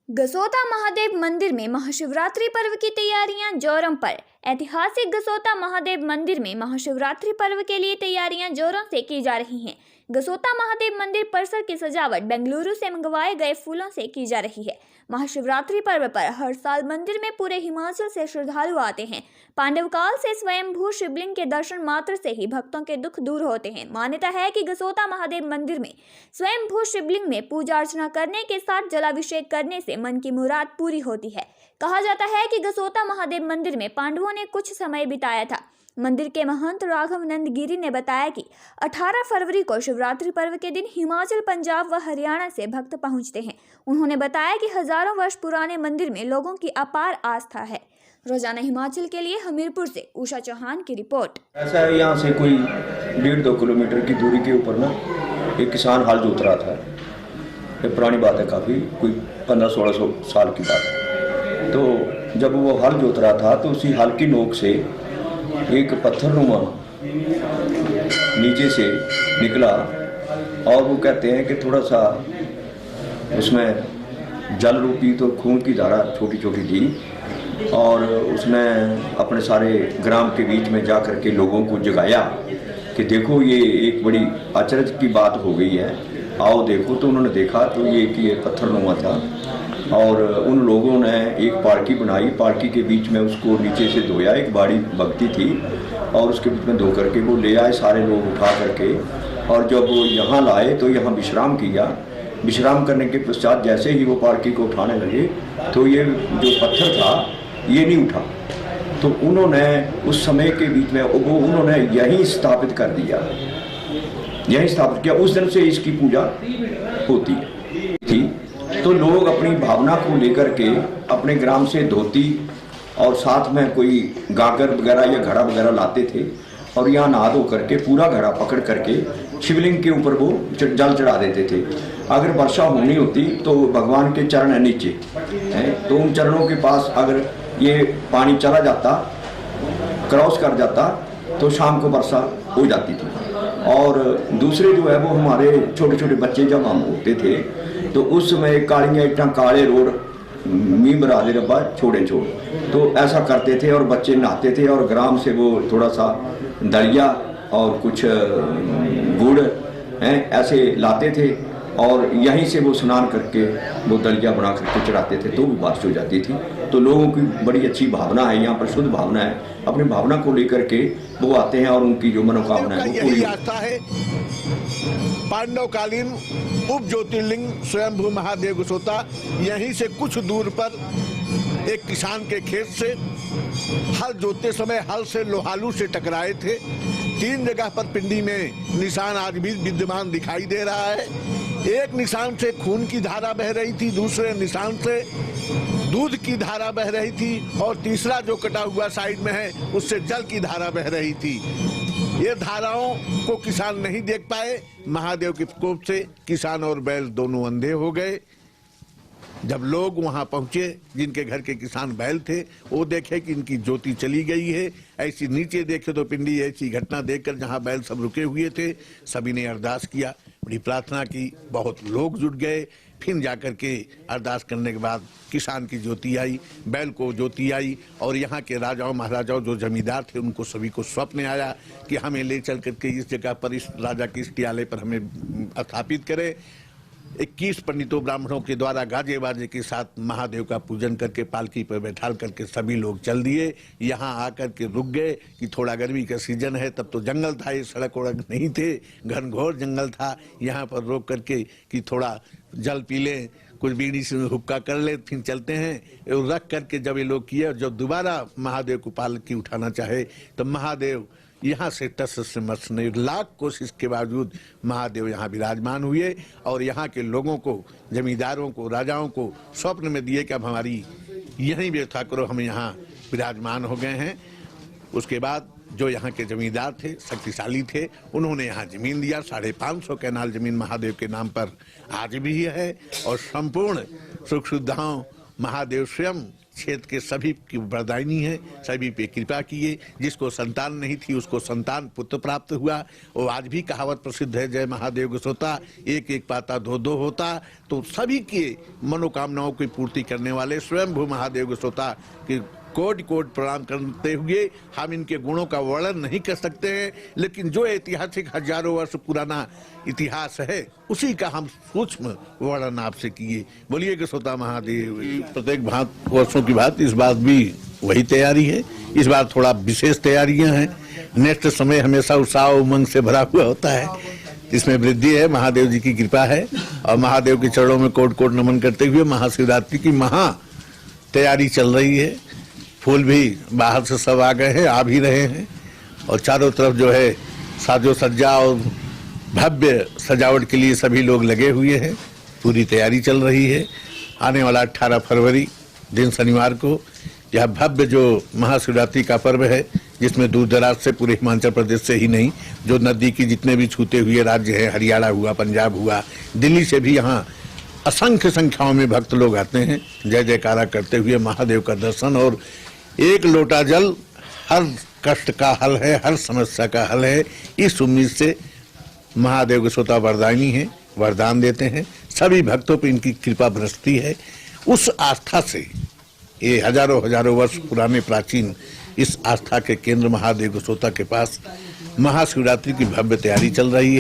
गसोता महादेव मंदिर में महाशिवरात्रि पर्व की तैयारियां जोरों पर। ऐतिहासिक गसोता महादेव मंदिर में महाशिवरात्रि पर्व के लिए तैयारियां जोरों से की जा रही हैं। गसोता महादेव मंदिर परिसर की सजावट बेंगलुरु से मंगवाए गए फूलों से की जा रही है। महाशिवरात्रि पर्व पर हर साल मंदिर में पूरे हिमाचल से श्रद्धालु आते हैं। पांडव काल से स्वयंभू शिवलिंग के दर्शन मात्र से ही भक्तों के दुख दूर होते हैं। मान्यता है कि गसोता महादेव मंदिर में स्वयंभू शिवलिंग में पूजा अर्चना करने के साथ जलाभिषेक करने से मन की मुराद पूरी होती है। कहा जाता है कि गसोता महादेव मंदिर में पांडवों ने कुछ समय बिताया था। मंदिर के महंत राघवानंद गिरी ने बताया कि 18 फरवरी को शिवरात्रि पर्व के दिन हिमाचल, पंजाब व हरियाणा से भक्त पहुंचते हैं। उन्होंने बताया कि हजारों वर्ष पुराने मंदिर में लोगों की अपार आस्था है। रोजाना हिमाचल के लिए हमीरपुर से उषा चौहान की रिपोर्ट। ऐसा है, यहाँ से कोई 1.5-2 किलोमीटर की दूरी के ऊपर ना एक किसान हल जोत रहा था। ये पुरानी बात है, काफ़ी कोई 1500-1600 साल की बात है। तो जब वो हल जोत रहा था तो उसी हल की नोक से एक पत्थरनुमा नीचे से निकला और वो कहते हैं कि थोड़ा सा उसमें जल रूपी तो खून की धारा छोटी छोटी थी और उसने अपने सारे ग्राम के बीच में जा कर के लोगों को जगाया कि देखो ये एक बड़ी आश्चर्य की बात हो गई है, आओ देखो। तो उन्होंने देखा तो ये पत्थरनुमा था और उन लोगों ने एक पालकी बनाई। पालकी के बीच में उसको नीचे से धोया, एक बड़ी भक्ति थी और उसके बीच में धो करके वो ले आए सारे लोग उठा करके। और जब वो यहाँ लाए तो यहाँ विश्राम किया। विश्राम करने के पश्चात जैसे ही वो पालकी को उठाने लगे तो ये जो पत्थर था ये नहीं उठा। तो उन्होंने उस समय के बीच में वो उन्होंने यहीं स्थापित कर दिया, यहीं स्थापित किया। उस दिन से इसकी पूजा होती थी। तो लोग अपनी भावना को लेकर के अपने ग्राम से धोती और साथ में कोई गागर वगैरह या घड़ा वगैरह लाते थे और यहाँ नहा धो करके पूरा घड़ा पकड़ करके शिवलिंग के ऊपर वो जल चढ़ा देते थे। अगर वर्षा होनी होती तो भगवान के चरण है नीचे हैं, तो उन चरणों के पास अगर ये पानी चला जाता, क्रॉस कर जाता, तो शाम को वर्षा हो जाती थी। और दूसरे जो है वो हमारे छोटे छोटे बच्चे जब हम होते थे तो उस समय कालियाँ इतना काले रोड मीम राधे रब्बा छोड़े छोड़, तो ऐसा करते थे और बच्चे नहाते थे और ग्राम से वो थोड़ा सा दलिया और कुछ गुड़ हैं ऐसे लाते थे और यहीं से वो स्नान करके वो दलिया बना करके चढ़ाते थे, तो भी बारिश हो जाती थी। तो लोगों की बड़ी अच्छी भावना है, यहाँ पर शुद्ध भावना है। अपनी भावना को लेकर के वो आते हैं और उनकी जो मनोकामना है वो पूरी आस्था है। पांडवकालीन उप ज्योतिर्लिंग स्वयंभू महादेव गसोता यहीं से कुछ दूर पर एक किसान के खेत से हल जोतते समय हल से लोहालू से टकराए थे। 3 जगह पर पिंडी में निशान आज भी विद्यमान दिखाई दे रहा है। एक निशान से खून की धारा बह रही थी, दूसरे निशान से दूध की धारा बह रही थी और तीसरा जो कटा हुआ साइड में है उससे जल की धारा बह रही थी। ये धाराओं को किसान नहीं देख पाए। महादेव के कोप से किसान और बैल दोनों अंधे हो गए। जब लोग वहां पहुंचे, जिनके घर के किसान बैल थे, वो देखे कि इनकी ज्योति चली गई है। ऐसी नीचे देखे तो पिंडी ऐसी घटना देखकर जहां बैल सब रुके हुए थे, सभी ने अरदास किया, बड़ी प्रार्थना की, बहुत लोग जुट गए। फिर जाकर के अरदास करने के बाद किसान की ज्योति आई, बैल को ज्योति आई और यहाँ के राजाओं महाराजाओं जो जमींदार थे उनको सभी को स्वप्न आया कि हमें ले चल करके इस जगह पर इस राजा की इष्टियालय पर हमें स्थापित करें। 21 पंडितों ब्राह्मणों के द्वारा गाजे बाजे के साथ महादेव का पूजन करके पालकी पर बैठाल करके सभी लोग चल दिए। यहाँ आकर के रुक गए कि थोड़ा गर्मी का सीजन है, तब तो जंगल था, ये सड़क वड़क नहीं थे, घनघोर जंगल था। यहाँ पर रोक करके कि थोड़ा जल पी लें, कुछ बीड़ी से हुक्का कर ले, फिर चलते हैं। रख करके जब ये लोग किए, जब दोबारा महादेव को पालकी उठाना चाहे तो महादेव यहाँ से टस से मस नहीं, लाख कोशिश के बावजूद महादेव यहाँ विराजमान हुए और यहाँ के लोगों को, जमींदारों को, राजाओं को स्वप्न में दिए कि अब हमारी यहीं व्यवस्था करो, हम यहाँ विराजमान हो गए हैं। उसके बाद जो यहाँ के जमींदार थे, शक्तिशाली थे, उन्होंने यहाँ जमीन दिया। 550 कैनाल जमीन महादेव के नाम पर आज भी है और संपूर्ण सुख सुविधाओं महादेव स्वयं क्षेत्र के सभी की वरदायिनी है, सभी पे कृपा किए। जिसको संतान नहीं थी उसको संतान पुत्र प्राप्त हुआ। और आज भी कहावत प्रसिद्ध है, जय महादेव गोसोता एक एक पाता दो दो होता। तो सभी के मनोकामनाओं की पूर्ति करने वाले स्वयंभू महादेव गोसोता के कोटि कोटि प्रणाम करते हुए हम इनके गुणों का वर्णन नहीं कर सकते हैं, लेकिन जो ऐतिहासिक हजारों वर्ष पुराना इतिहास है उसी का हम सूक्ष्म वर्णन आपसे किए। बोलिए गोसोता महादेव। प्रत्येक वर्षों की बात इस बार भी वही तैयारी है। इस बार थोड़ा विशेष तैयारियां हैं। नेक्स्ट समय हमेशा उत्साह उमंग से भरा हुआ होता है, इसमें वृद्धि है, महादेव जी की कृपा है। और महादेव के चरणों में कोट कोट नमन करते हुए महाशिवरात्रि की महा तैयारी चल रही है। फूल भी बाहर से सब आ गए हैं, आ भी रहे हैं। और चारों तरफ जो है साजो सज्जा और भव्य सजावट के लिए सभी लोग लगे हुए हैं। पूरी तैयारी चल रही है। आने वाला 18 फरवरी दिन शनिवार को यह भव्य जो महाशिवरात्रि का पर्व है, जिसमें दूर दराज से पूरे हिमाचल प्रदेश से ही नहीं, जो नदी की जितने भी छूते हुए राज्य हैं, हरियाणा हुआ, पंजाब हुआ, दिल्ली से भी यहाँ असंख्य संख्याओं में भक्त लोग आते हैं जय जयकारा करते हुए महादेव का दर्शन। और एक लोटा जल हर कष्ट का हल है, हर समस्या का हल है। इस उम्मीद से महादेव गोसोता वरदायिनी है, वरदान देते हैं। सभी भक्तों पर इनकी कृपा बरसती है। उस आस्था से ये हजारों हजारों वर्ष पुराने प्राचीन इस आस्था के केंद्र महादेव गोसोता के पास महाशिवरात्रि की भव्य तैयारी चल रही है।